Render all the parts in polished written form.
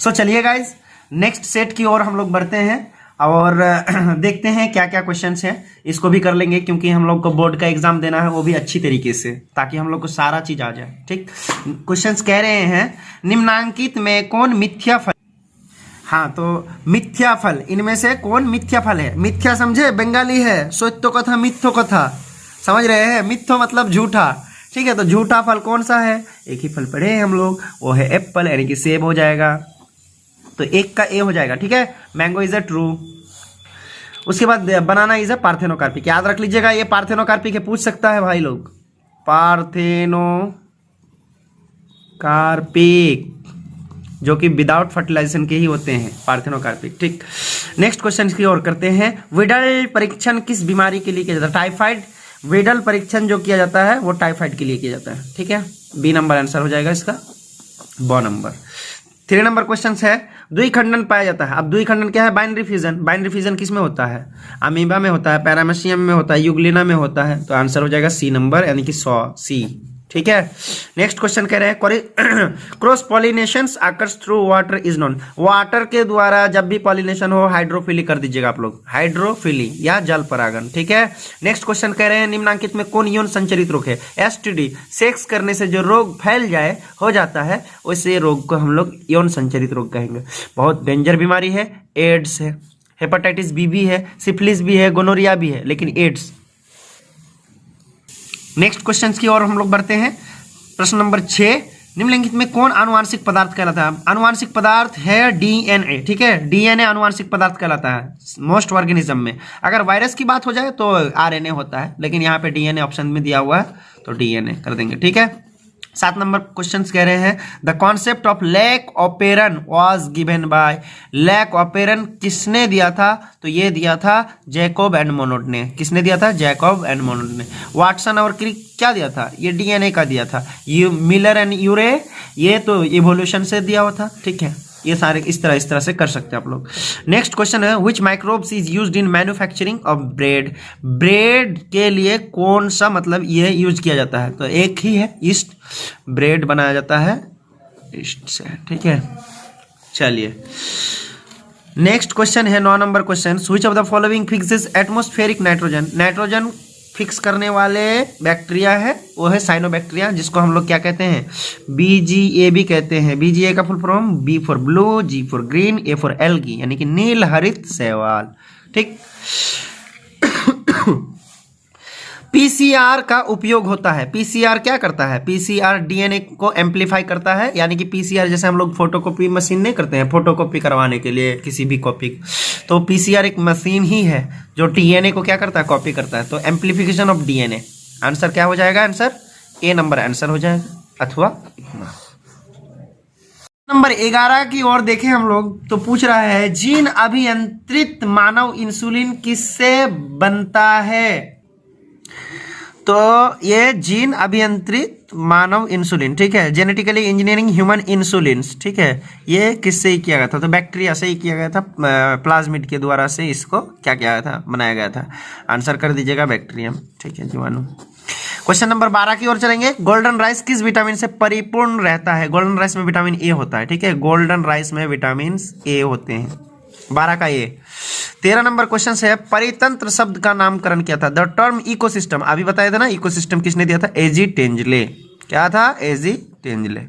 सो चलिए guys next set की ओर हम लोग बढ़ते हैं और देखते हैं क्या क्या क्वेश्चंस हैं। इसको भी कर लेंगे क्योंकि हम लोग को बोर्ड का एग्जाम देना है, वो भी अच्छी तरीके से, ताकि हम लोग को सारा चीज आ जाए। ठीक, क्वेश्चंस कह रहे हैं निम्नांकित में कौन मिथ्या फल। हाँ, तो मिथ्या फल, इनमें से कौन मिथ्या फल है। मिथ्या समझे, बंगाली है, सत्य कथा मिथ्यो कथा, समझ रहे हैं। मिथ्यो मतलब झूठा, ठीक है। तो झूठा फल कौन सा है, एक ही फल पढ़े हैं हम लोग, वो है एप्पल, यानी कि सेब हो जाएगा। तो एक का ए हो जाएगा, ठीक है। Mango is a true. उसके बाद बनाना इज अ पार्थेनोकार्पिक। याद रख लीजिएगा, ये पार्थेनोकार्पिक है, पूछ सकता है भाई लोग। पार्थेनोकार्पिक जो कि विदाउट फर्टिलाइजेशन के ही होते हैं, पार्थेनोकार्पिक। ठीक, नेक्स्ट क्वेश्चन की ओर करते हैं। विडल परीक्षण किस बीमारी के लिए किया जाता है, टाइफाइड। विडल परीक्षण जो किया जाता है वो टाइफाइड के लिए किया जाता है, ठीक है। बी नंबर आंसर हो जाएगा इसका, ब नंबर। 3 नंबर क्वेश्चन है, द्विखंडन पाया जाता है। अब द्विखंडन क्या है, बाइनरी फ्यूजन। बाइनरी फ्यूजन किस में होता है, अमीबा में होता है, पैरामेशियम में होता है, यूग्लिना में होता है। तो आंसर हो जाएगा सी नंबर, यानी कि 100 सी, ठीक है। नेक्स्ट क्वेश्चन कह रहे हैं cross pollination occurs through water is known. Water के द्वारा जब भी पॉलिनेशन हो, हाइड्रोफिली कर दीजिएगा आप लोग, हाइड्रोफिली या जल परागन, ठीक है। नेक्स्ट क्वेश्चन कह रहे हैं निम्नांकित में कौन यौन संचरित रोग है। एसटीडी, सेक्स करने से जो रोग फैल जाए हो जाता है, वैसे रोग को हम लोग यौन संचरित रोग कहेंगे। बहुत डेंजर बीमारी है, एड्स है, हेपेटाइटिस बी भी है, सिफिलिस भी है, गोनोरिया भी है, लेकिन एड्स। नेक्स्ट क्वेश्चन की ओर हम लोग बढ़ते हैं। प्रश्न नंबर 6, निम्नलिखित में कौन आनुवांशिक पदार्थ कहलाता है। आनुवांशिक पदार्थ है डीएनए, ठीक है। डीएनए आनुवांशिक पदार्थ कहलाता है मोस्ट ऑर्गेनिज्म में। अगर वायरस की बात हो जाए तो आरएनए होता है, लेकिन यहाँ पे डीएनए ऑप्शन में दिया हुआ है, तो डीएनए कर देंगे, ठीक है। 7 नंबर क्वेश्चन कह रहे हैं the concept of lac operon was given by. Lac operon किसने दिया था, तो ये दिया था जैकब एंड मोनोड ने। किसने दिया था, जैकब एंड मोनोड ने। वाटसन और क्रिक क्या दिया था, ये डीएनए का दिया था। ये मिलर एंड यूरे, ये तो इवोल्यूशन से दिया हुआ था, ठीक है। ये सारे इस तरह से कर सकते हैं आप लोग। नेक्स्ट क्वेश्चन है which microbes is used in manufacturing of bread. Bread के लिए कौन सा मतलब ये यूज किया जाता है, तो एक ही है, ईस्ट। ब्रेड बनाया जाता है ईस्ट से, ठीक है। चलिए नेक्स्ट क्वेश्चन है 9 number question, which of the following fixes atmospheric nitrogen. Nitrogen fix करने वाले बैक्टीरिया है, वो है साइनोबैक्टीरिया, जिसको हम लोग क्या कहते हैं, बीजीए भी कहते हैं। बीजीए का full form B for blue, G for green, A for algae, यानी कि नील हरित शैवाल, ठीक। पीसीआर का उपयोग होता है। पीसीआर क्या करता है, पीसीआर डीएनए को एम्पलीफाई करता है, यानी कि पीसीआर जैसे हम लोग फोटोकॉपी मशीन नहीं करते हैं, फोटोकॉपी करवाने के लिए किसी भी कॉपी, तो पीसीआर एक मशीन ही है जो डीएनए को क्या करता है, कॉपी करता है। तो एम्पलीफिकेशन ऑफ डीएनए, आंसर क्या हो जाएगा, आंसर ए नंबर आंसर हो जाएगा, अथवा नंबर 11 की ओर देखें हम लोग, तो पूछ रहा है जीन अभियंत्रित मानव इंसुलिन किससे बनता है। तो ये जीन अभियंत्रित मानव इंसुलिन, ठीक है, जेनेटिकली इंजीनियरिंग ह्यूमन इंसुलिन, ठीक है, ये किससे ही किया गया था, तो बैक्टीरिया से ही किया गया था। प्लाज्मिड के द्वारा से इसको क्या किया गया था, बनाया गया था। आंसर कर दीजिएगा बैक्टीरियम, ठीक है, जीवाणु। क्वेश्चन नंबर 12 की ओर चलेंगे। गोल्डन राइस किस विटामिन से परिपूर्ण रहता है। गोल्डन राइस में विटामिन ए होता है, ठीक है। गोल्डन राइस में विटामिन ए होते हैं, 12 का ए। 13 नंबर क्वेश्चन है परितंत्र शब्द का नामकरण किया था। द टर्म इकोसिस्टम अभी बताया था ना, इकोसिस्टम किसने दिया था, एजी टेंजले। क्या था, एजी टेंजले।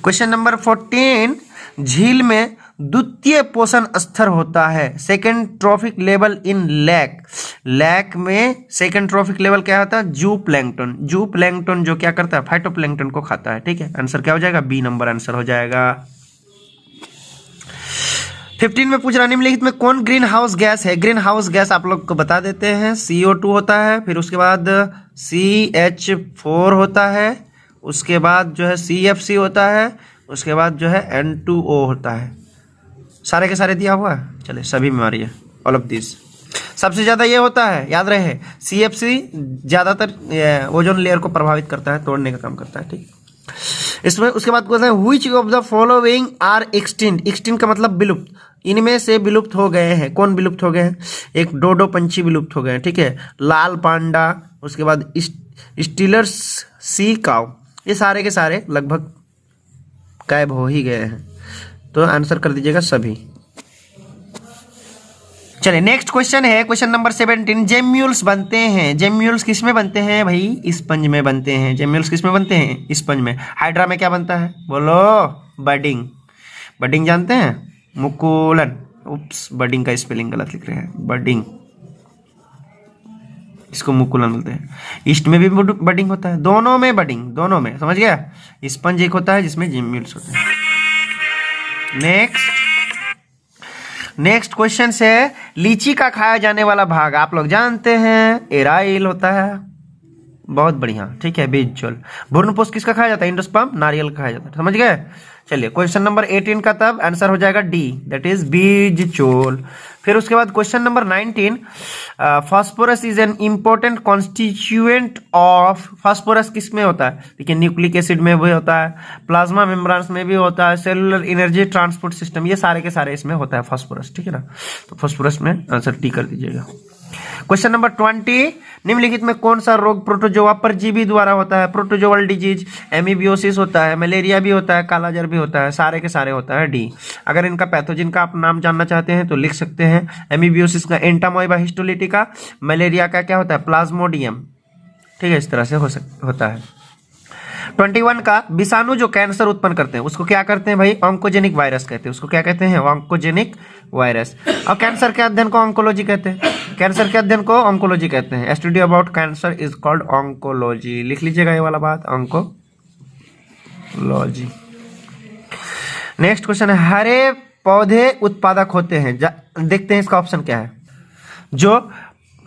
क्वेश्चन नंबर 14, झील में द्वितीय पोषण स्तर होता है। Second trophic level in lake. Lake में सेकेंड ट्रॉफिक लेवल क्या होता है, जू प्लैंकटन। जू प्लैंकटन जो क्या करता है, फाइटोप्लैंकटन को खाता है, ठीक है। आंसर क्या हो जाएगा, बी नंबर आंसर हो जाएगा। 15 में पूछ रहा निम्नलिखित में कौन ग्रीन हाउस गैस है। ग्रीन हाउस गैस आप लोग को बता देते हैं, CO2 होता है, फिर उसके बाद CH4 होता है, उसके बाद जो है CFC होता है, उसके बाद जो है N2O होता है। सारे के सारे दिया हुआ है, चले सभी में मारिए, ऑल ऑफ दिस। सबसे ज्यादा ये होता है, याद रहे, CFC ज्यादातर ओजोन लेयर को प्रभावित करता है, तोड़ने का काम करता है, ठीक। इसमें उसके बाद क्वेश्चन है which of the following are extinct. Extinct का मतलब विलुप्त, इनमें से विलुप्त हो गए हैं। कौन विलुप्त हो गए हैं, एक डोडो पंछी विलुप्त हो गए हैं, ठीक है, लाल पांडा, उसके बाद स्टीलर्स सी काउ, ये सारे के सारे लगभग गायब हो ही गए हैं। तो आंसर कर दीजिएगा सभी। चलिए नेक्स्ट क्वेश्चन है क्वेश्चन नंबर 17। जेम्यूल्स बनते हैं, जेम्यूल्स किस में बनते हैं भाई? स्पंज में बनते हैं। जेम्यूल्स किस में बनते हैं? स्पंज में। हाइड्रा में क्या बनता है? बोलो। बडिंग। बडिंग जानते हैं? मुकुलन। उप्स, बडिंग का स्पेलिंग गलत लिख रहे हैं, बडिंग, इसको मुकुलन बोलते हैं। ईस्ट में भी बडिंग होता है, दोनों में बडिंग, दोनों में, समझ गया? स्पंज एक होता है जिसमें जेम्यूल्स होते हैं। नेक्स्ट क्वेश्चन है लीची का खाया जाने वाला भाग आप लोग जानते हैं, एराइल होता है। बहुत बढ़िया, ठीक है, बीज चोल। भ्रूणपोष किसका खाया जाता है? इंडोस्पर्म, नारियल का खाया जाता है, समझ गए? चलिए क्वेश्चन नंबर 18 का तब आंसर हो जाएगा डी, दैट इज बीज चोल। फिर उसके बाद question number 19, phosphorus is an important constituent of. Phosphorus किस में होता है? देखिए न्यूक्लिक एसिड में भी होता है, प्लाज्मा मेम्ब्रेन्स में भी होता है, सेलुलर एनर्जी ट्रांसपोर्ट सिस्टम, ये सारे के सारे इसमें होता है फास्फोरस, ठीक है ना? तो फास्फोरस में आंसर टी कर दीजिएगा। क्वेश्चन नंबर 20, निम्नलिखित में कौन सा रोग प्रोटोजोआ परजीवी द्वारा होता है? प्रोटोजोअल डिजीज, एमीबियोसिस होता है, मलेरिया भी होता है, कालाजार भी होता है, सारे के सारे होता है डी। अगर इनका पैथोजन का आप नाम जानना चाहते हैं तो लिख सकते हैं। एमीबियोसिस का एंटामोइबा हिस्टोलिटिका, मलेरिया का क्या होता है? प्लाज्मोडियम, ठीक है, इस तरह से होता है। 21 का विषाणु जो कैंसर उत्पन्न करते हैं उसको क्या करते हैं भाई? ऑन्कोजेनिक वायरस कहते हैं, उसको क्या कहते हैं? Oncogenic virus. और कैंसर के अध्ययन को ऑन्कोलॉजी कहते हैं, कैंसर के अध्ययन को ऑन्कोलॉजी कहते हैं। Study about cancer is called oncology, लिख लीजिएगा ये वाला बात, ऑन्कोलॉजी। नेक्स्ट क्वेश्चन है हरे पौधे उत्पादक होते हैं, देखते हैं इसका ऑप्शन क्या है। जो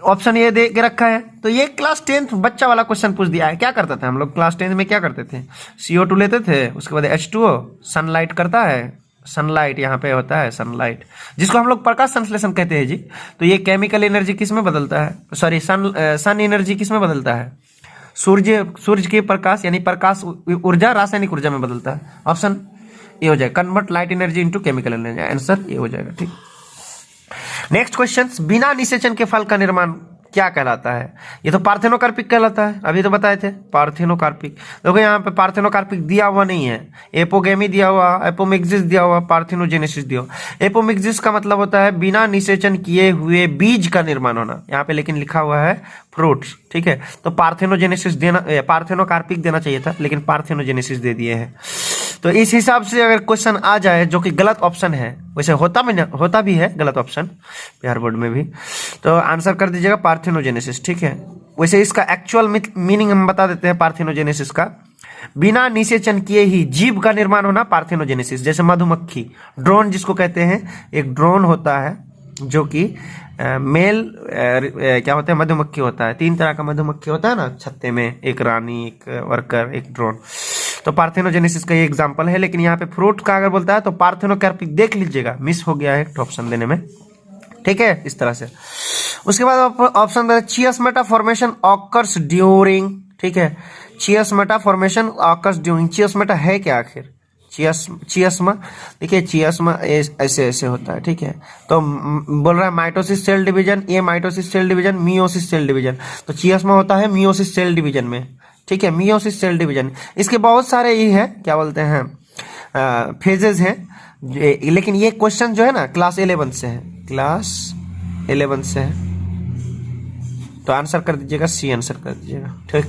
ऑप्शन ये दे के रखा है, तो ये क्लास 10th बच्चा वाला क्वेश्चन पूछ दिया है। क्या करता था हम लोग क्लास 10th में? क्या करते थे? CO2 लेते थे, उसके बाद H2O, सनलाइट करता है, सनलाइट यहाँ पे होता है, सनलाइट जिसको हम लोग प्रकाश संश्लेषण कहते हैं जी। तो ये केमिकल एनर्जी किस में बदलता है? सॉरी, सन एनर्जी किस में बदलता है? सूर्य के प्रकाश यानी प्रकाश ऊर्जा रासायनिक ऊर्जा में बदलता है। ऑप्शन ये हो जाएगा, convert light energy into chemical energy, answer ये हो जाएगा, ठीक। नेक्स्ट क्वेश्चन, बिना निषेचन के फल का निर्माण क्या कहलाता है? ये तो पार्थेनोकार्पिक कहलाता है, अभी तो बताए थे पार्थेनोकार्पिक। देखो यहाँ पे पार्थेनोकार्पिक दिया हुआ नहीं है, एपोगेमी दिया हुआ, एपोमिक्सिस दिया हुआ, पार्थेनोजेनेसिस दिया हुआ। एपोमिक्सिस का मतलब होता है बिना निषेचन किए हुए बीज का निर्माण होना, यहाँ पे लेकिन लिखा हुआ है फ्रूट्स, ठीक है। तो पार्थेनोजेनेसिस देना, पार्थेनोकार्पिक देना चाहिए था, लेकिन पार्थेनोजेनेसिस दे दिए हैं। तो इस हिसाब से अगर क्वेश्चन आ जाए जो कि गलत ऑप्शन है, वैसे होता भी है गलत ऑप्शन बिहार बोर्ड में भी, तो आंसर कर दीजिएगा पार्थेनोजेनेसिस, ठीक है। वैसे इसका एक्चुअल मीनिंग हम बता देते हैं पार्थेनोजेनेसिस का। बिना निषेचन किए ही जीव का निर्माण होना पार्थेनोजेनेसिस। जैसे मधुमक्खी, ड्रोन जिसको कहते हैं, एक ड्रोन होता है जो कि मेल क्या होता है? मधुमक्खी होता है। 3 तरह का मधुमक्खी होता है ना छत्ते में, एक रानी, एक वर्कर, एक ड्रोन। तो पार्थेनोजेनेसिस का ये एग्जांपल है। लेकिन यहाँ पे फ्रूट का अगर बोलता है तो पार्थेनोकार्पिक देख लीजिएगा, मिस हो गया है ऑप्शन देने में, ठीक है, इस तरह से। उसके बाद ऑप्शन चियस्मेटा फॉर्मेशन ऑकर्स ड्यूरिंग, ठीक है, चियस्मेटा फॉर्मेशन ऑकर्स ड्यूरिंग। चियस्मेटा है क्या आखिर? चियस्मा, देखिए चियस्मा ऐसे ऐसे होता है, ठीक है। तो बोल रहा है माइटोसिस सेल डिवीजन, ये mitosis cell division, meiosis cell division. तो चियस्मा होता है मियोसिस सेल डिवीजन में, ठीक है, मियोसिस सेल डिवीजन। इसके बहुत सारे ये है, क्या बोलते हैं, फेजेस हैं, लेकिन ये क्वेश्चन जो है ना क्लास 11 से है, क्लास 11 से है। तो आंसर कर दीजिएगा सी, आंसर कर दीजिएगा, ठीक।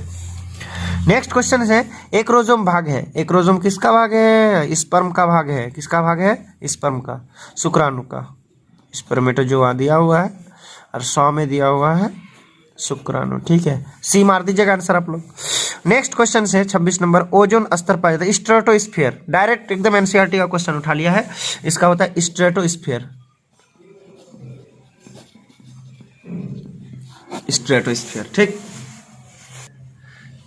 नेक्स्ट क्वेश्चन है एक्रोजोम भाग है। एक्रोजोम किसका भाग है? स्पर्म का भाग है। किसका भाग है? स्पर्म का, शुक्राणु का। स्पर्मेटोजोआ दिया हुआ है और 100 में दिया हुआ है शुक्राणु, ठीक है। सी मार दीजिएगा आंसर आप लोग। नेक्स्ट क्वेश्चन है 26 नंबर, ओजोन स्तर पाया जाता है। स्ट्रेटोस्फीयर, डायरेक्ट एकदम एनसीईआरटी का क्वेश्चन उठा लिया है। इसका होता है स्ट्रेटोस्फीयर, स्ट्रेटोस्फीयर, ठीक।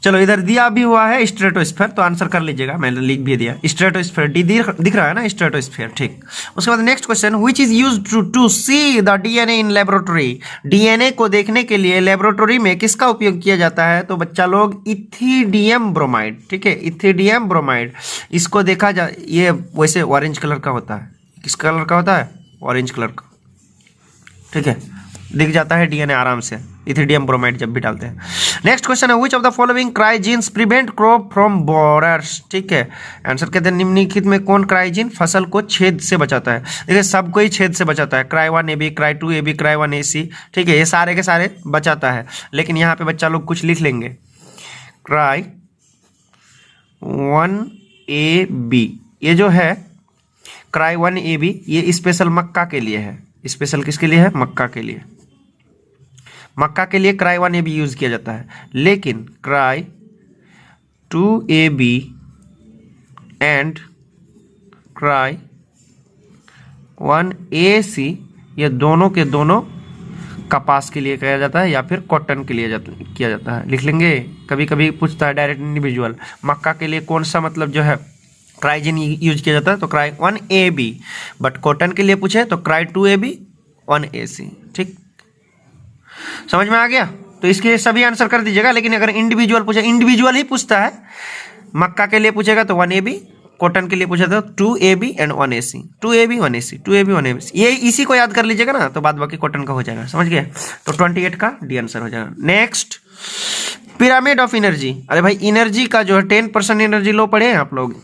चलो इधर दिया भी हुआ है स्ट्रेटोस्फीयर, तो आंसर कर लीजिएगा, मैंने लिख भी दिया स्ट्रेटोस्फीयर, डी दिख रहा है ना स्ट्रेटोस्फीयर, ठीक। उसके बाद next question, which is used to see the DNA in laboratory. DNA को देखने के लिए लेबोरेटरी में किसका उपयोग किया जाता है? तो बच्चा लोग इथिडियम ब्रोमाइड, ठीक है, इथिडियम ब्रोमाइड। इसको देखा जा, ये वैसे ऑरेंज कलर का होता है। किस कलर का होता है? ऑरेंज कलर का, ठीक है। दिख जाता है डीएनए आराम से, इथिडियम ब्रोमाइड जब भी डालते हैं। नेक्स्ट क्वेश्चन है which of the following cry genes prevent crop from borers, ठीक है। आंसर कहते हैं निम्नलिखित में कौन क्राइजीन फसल को छेद से बचाता है। देखिए सबको ही छेद से बचाता है, cry 1AB, cry 2AB, cry 1AC, ठीक है, ये सारे के सारे बचाता है। लेकिन यहाँ पे बच्चा लोग कुछ लिख लेंगे, क्राई 1AB ये जो है क्राई 1AB ये स्पेशल मक्का के लिए है। स्पेशल किसके लिए है? मक्का के लिए। मक्का के लिए क्राई 1AB यूज किया जाता है। लेकिन cry 2AB and cry 1AC ये दोनों के दोनों कपास के लिए किया जाता है या फिर कॉटन के लिए किया जाता है। लिख लेंगे, कभी कभी पूछता है डायरेक्ट इंडिविजुअल, मक्का के लिए कौन सा मतलब जो है क्राइजीन यूज किया जाता है, तो क्राई 1AB, बट कॉटन के लिए पूछे तो क्राई 2AB 1AC, ठीक, समझ में आ गया। तो इसके सभी आंसर कर दीजिएगा। लेकिन अगर इंडिविजुअल पूछे, इंडिविजुअल ही पूछता है, मक्का के लिए पूछेगा तो 1AB, कॉटन के लिए पूछा था 2AB and 1AC, 2AB 1AC, 2AB 1AC, ये इसी को याद कर लीजिएगा ना, तो बाद बाकी कॉटन का हो जाएगा, समझ गए। तो 28 का डी आंसर हो जाएगा। Next, pyramid of energy. अरे भाई एनर्जी का जो है 10% एनर्जी लो पढ़े हैं आप लोग,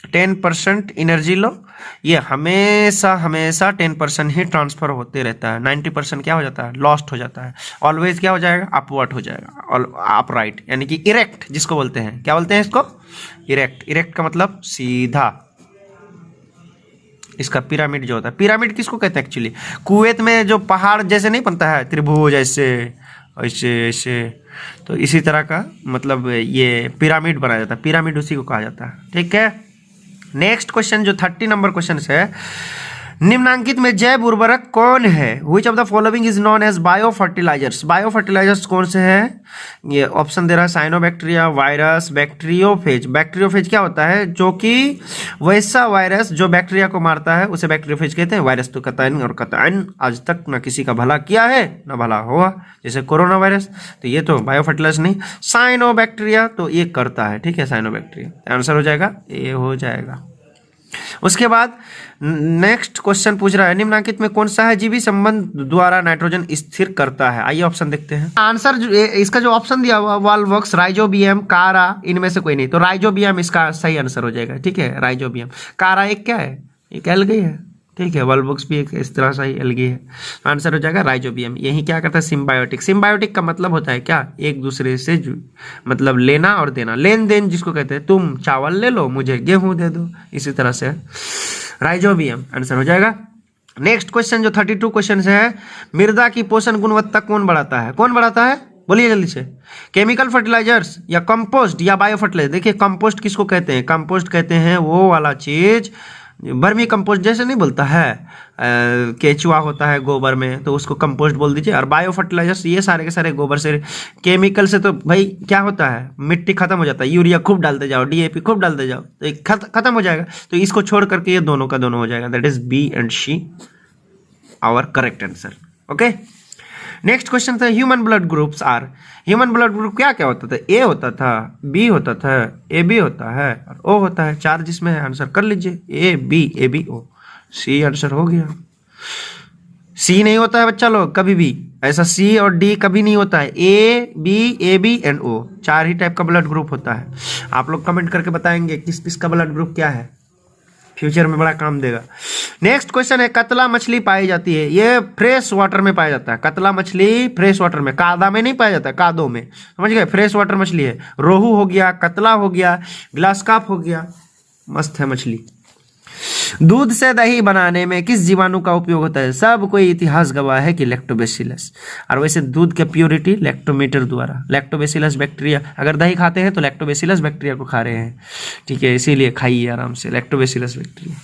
10% एनर्जी लो, ये हमेशा हमेशा 10% ही ट्रांसफर होते रहता है। 90% क्या हो जाता है? लॉस्ट हो जाता है। ऑलवेज क्या हो जाएगा? अपवर्ड हो जाएगा, और अपराइट, यानी कि इरेक्ट जिसको बोलते हैं। क्या बोलते हैं इसको? इरेक्ट। इरेक्ट का मतलब सीधा। इसका पिरामिड जो होता है, पिरामिड किसको कहते हैं एक्चुअली? कुवैत में जो पहाड़ जैसे नहीं बनता है, त्रिभुज ऐसे ऐसे ऐसे, तो इसी तरह का मतलब ये पिरामिड बनाया जाता है। पिरामिड उसी को कहा जाता है, ठीक है। नेक्स्ट क्वेश्चन जो 30 नंबर क्वेश्चन है, निम्नांकित में जैव उर्वरक कौन है? Which of the following is known as bio fertilizers. Bio fertilizers कौन से हैं? ये ऑप्शन दे रहा है, साइनोबैक्टीरिया, वायरस, बैक्टीरियोफेज। बैक्टीरियोफेज क्या होता है? जो कि वैसा वायरस जो बैक्टीरिया को मारता है उसे बैक्टीरियोफेज कहते हैं। वायरस तो कतई और कतई आज तक ना किसी का भला किया है ना भला हुआ, जैसे कोरोना वायरस, तो ये तो बायो फर्टिलाइजर नहीं। साइनोबैक्टीरिया तो ये करता है, ठीक है, साइनोबैक्टीरिया। आंसर हो जाएगा, ये हो जाएगा। उसके बाद नेक्स्ट क्वेश्चन पूछ रहा है, निम्नलिखित में कौन सा है जीवी संबंध द्वारा नाइट्रोजन स्थिर करता है? आइए ऑप्शन देखते हैं। आंसर इसका जो ऑप्शन दिया हुआ वॉल्वॉक्स, राइजोबियम, कारा, इनमें से कोई नहीं, तो राइजोबियम इसका सही आंसर हो जाएगा, ठीक है, राइजोबियम। कारा एक क्या है? एक एल्गी है, ठीक है, वॉल्वॉक्स भी एक इस तरह सा ही एल्गी है। आंसर हो जाएगा राइजोबियम। यही क्या करता है? सिम्बायोटिक। सिम्बायोटिक का मतलब होता है क्या? एक दूसरे से मतलब लेना और देना, लेन देन जिसको कहते हैं, तुम चावल ले लो मुझे गेहूं दे दो, इसी तरह से राइजोबियम आंसर हो जाएगा। नेक्स्ट क्वेश्चन जो 32 क्वेश्चन है, मृदा की पोषण गुणवत्ता कौन बढ़ाता है? कौन बढ़ाता है? बोलिए जल्दी से। केमिकल फर्टिलाइजर्स या कंपोस्ट या बायो फर्टिलाइजर? देखिए कंपोस्ट किसको कहते हैं? कंपोस्ट कहते हैं वो वाला चीज, वर्मी कंपोस्ट जैसे नहीं बोलता है, केचुआ होता है गोबर में, तो उसको कंपोस्ट बोल दीजिए। और बायो फर्टिलाइजर्स ये सारे के सारे गोबर से, केमिकल से तो भाई क्या होता है, मिट्टी खत्म हो जाता है, यूरिया खूब डालते जाओ, डीएपी खूब डालते जाओ, तो खत्म हो जाएगा। तो इसको छोड़ करके ये दोनों का दोनों हो जाएगा, that is B and C our correct answer. Okay, next question था, human blood groups are. Human blood group क्या क्या होता था? ए होता था, बी होता था, ए बी होता है और ओ होता है। चार जिसमें है, आंसर कर लीजिए, A B O, C answer हो गया। सी नहीं होता है बच्चा लोग कभी भी, ऐसा सी और डी कभी नहीं होता है। ए बी एंड ओ, चार ही टाइप का ब्लड ग्रुप होता है। आप लोग कमेंट करके बताएंगे किस किस का ब्लड ग्रुप क्या है, फ्यूचर में बड़ा काम देगा। नेक्स्ट क्वेश्चन है, कतला मछली पाई जाती है, ये फ्रेश वाटर में पाया जाता है। कतला मछली फ्रेश वाटर में, कादा में नहीं पाया जाता, कादों में, समझ गए, फ्रेश वाटर मछली है। रोहू हो गया, कतला हो गया, ग्लास काप हो गया, मस्त है मछली। दूध से दही बनाने में किस जीवाणु का उपयोग होता है? सब कोई इतिहास गवाह है कि लैक्टोबैसिलस। और वैसे दूध के प्योरिटी लैक्टोमीटर द्वारा, लैक्टोबैसिलस बैक्टीरिया, अगर दही खाते हैं तो लैक्टोबैसिलस बैक्टीरिया को खा रहे हैं, ठीक है, इसीलिए खाइए आराम से लैक्टोबैसिलस बैक्टीरिया।